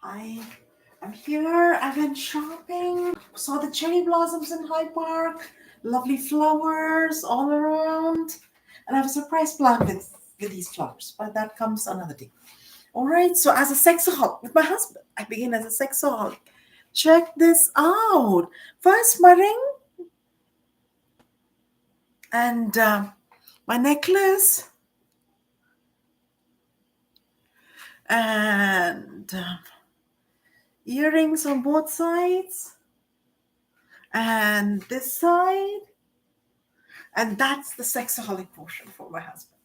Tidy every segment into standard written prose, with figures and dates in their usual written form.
I am here. I went shopping, saw the cherry blossoms in Hyde Park, lovely flowers all around, and I have a surprise plan with these flowers, but that comes another day. All right, so as a sexaholic with my husband, I begin as a sexaholic. Check this out. First, my ring and my necklace and earrings on both sides, and this side. And that's the sexaholic portion for my husband.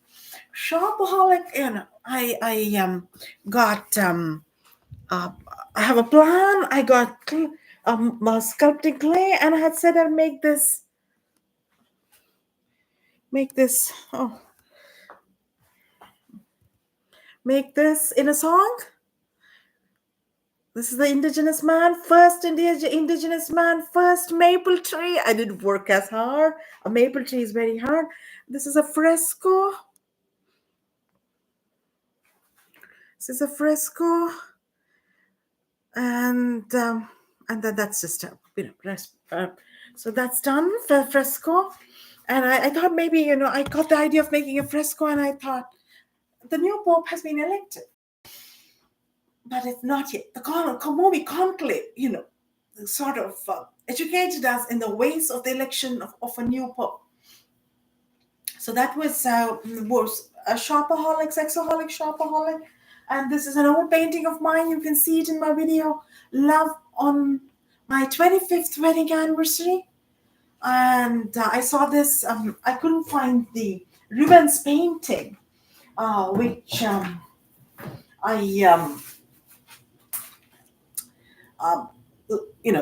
Shopaholic, I got uh, I have a plan. I got sculpting clay, and I had said I'd oh, make this in a song. This is the indigenous man, first maple tree. I didn't work as hard. A maple tree is very hard. This is a fresco. This is a fresco, and then that's just a so that's done for fresco. And I thought maybe I got the idea of making a fresco, and I thought the new pope has been elected, but it's not yet. The Comomi conclave, sort of educated us in the ways of the election of a new pope. So that was a shopaholic, sexaholic, shopaholic. And this is an old painting of mine. You can see it in my video, Love on my 25th wedding anniversary. And I saw this, I couldn't find the Rubens painting, which I, um,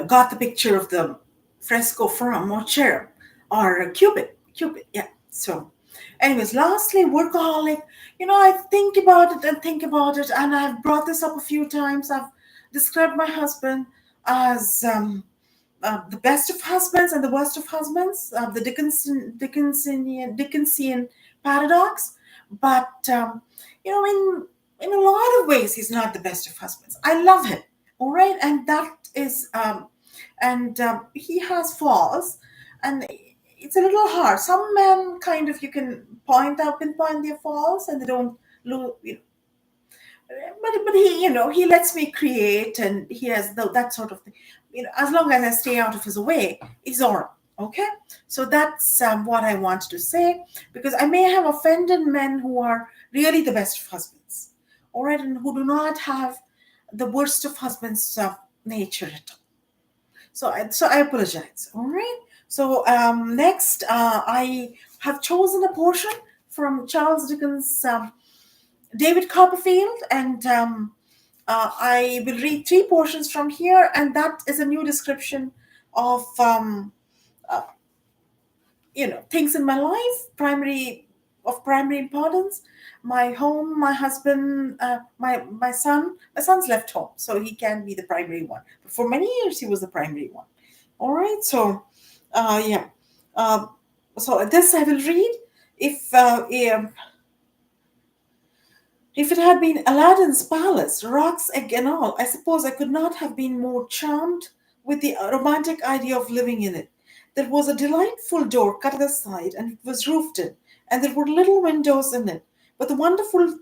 got the picture of the fresco from, or cherub, or Cupid, yeah. So, anyways, lastly, workaholic. I think about it, and I've brought this up a few times. I've described my husband as the best of husbands and the worst of husbands, the Dickensian paradox. But in a lot of ways, he's not the best of husbands. I love him, all right, and that is and he has flaws, and it's a little hard. Some men kind of you can pinpoint their flaws, and they don't look. But he he lets me create, and he has that sort of thing. As long as I stay out of his way, he's all right. Okay, so that's what I wanted to say, because I may have offended men who are really the best of husbands, all right, and who do not have the worst of husbands nature at all. So I apologize. All right. So next, I have chosen a portion from Charles Dickens' David Copperfield, and I will read three portions from here, and that is a new description of things in my life, primary importance: my home, my husband, my son. My son's left home, so he can be the primary one. But for many years, he was the primary one. All right, so yeah. Uh, so this I will read. If it had been Aladdin's palace, roc's egg and all, I suppose I could not have been more charmed with the romantic idea of living in it. There was a delightful door cut at the side, and it was roofed in, and there were little windows in it. But the wonderful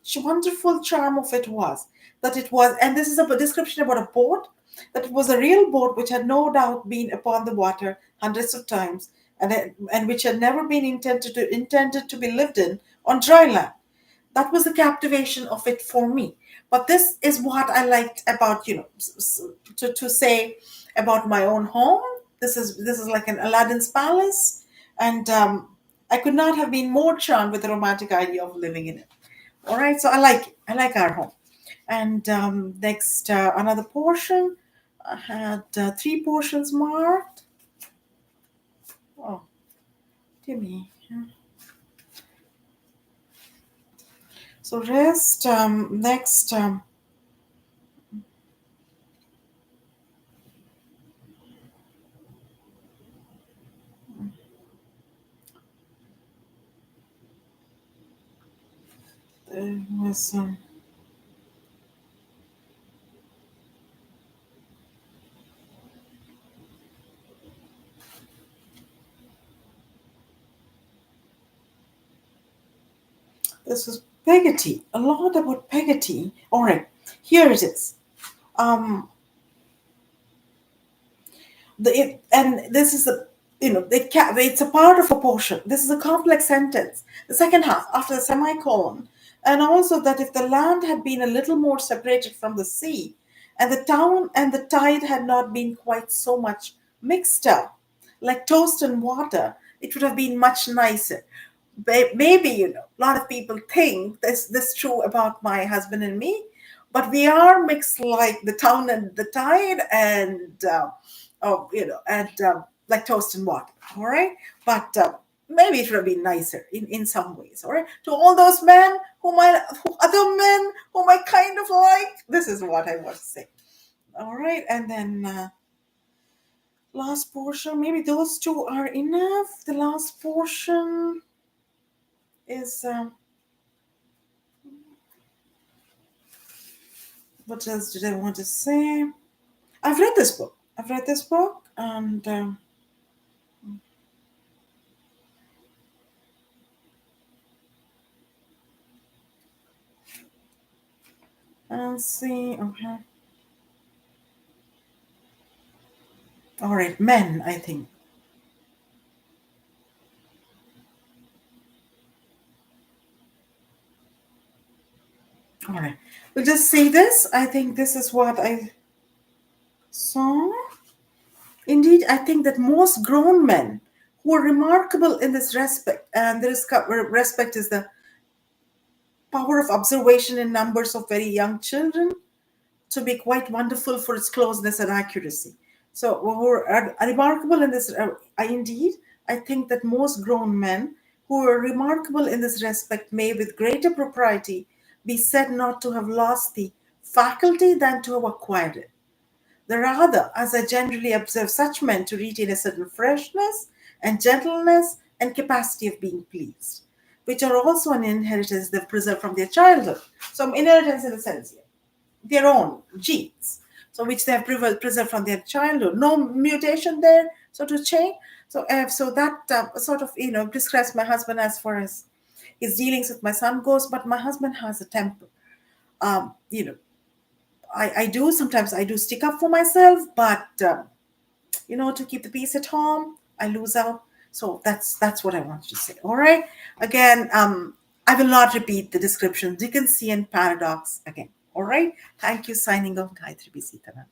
charm of it was that it was, and this is a description about a boat, that it was a real boat which had no doubt been upon the water hundreds of times, and which had never been intended to be lived in on dry land. That was the captivation of it for me. But this is what I liked about, to say about my own home. This is like an Aladdin's palace, and I could not have been more charmed with the romantic idea of living in it. All right, so I like it. I like our home. And next, another portion. I had three portions marked. Oh, dear me. So rest. Next. There was This is Peggotty. A lot about Peggotty. All right, here it is. Um, and this is a it's a part of a portion. This is a complex sentence. The second half after the semicolon, and also that if the land had been a little more separated from the sea, and the town and the tide had not been quite so much mixed up, like toast and water, it would have been much nicer. Maybe a lot of people think this true about my husband and me, but we are mixed like the town and the tide, and like toast and water. All right, but maybe it would have been nicer in some ways. All right, to all those men other men whom I kind of like, this is what I want to say. All right, and then last portion, maybe those two are enough. The last portion is what else did I want to say? I've read this book. And see. Okay. All right, men. I think. All right. We'll just say this. I think this is what I saw. Indeed, I think that most grown men who are remarkable in this respect, and there is respect is the power of observation in numbers of very young children, to be quite wonderful for its closeness and accuracy. So, who are remarkable in this, indeed, I think that most grown men who are remarkable in this respect may, with greater propriety, be said not to have lost the faculty than to have acquired it. The rather, as I generally observe such men to retain a certain freshness and gentleness and capacity of being pleased, which are also an inheritance they've preserved from their childhood. So, inheritance in a sense, their own genes, so which they have preserved from their childhood. No mutation there, so to change. So that sort of describes my husband as far as his dealings with my son goes. But my husband has a temper. Um, you know, I do sometimes I do stick up for myself, but to keep the peace at home, I lose out. So that's what I wanted to say. All right. Again, I will not repeat the description. Dickensian paradox again. All right. Thank you. Signing off, Gayatri B. Sitaram.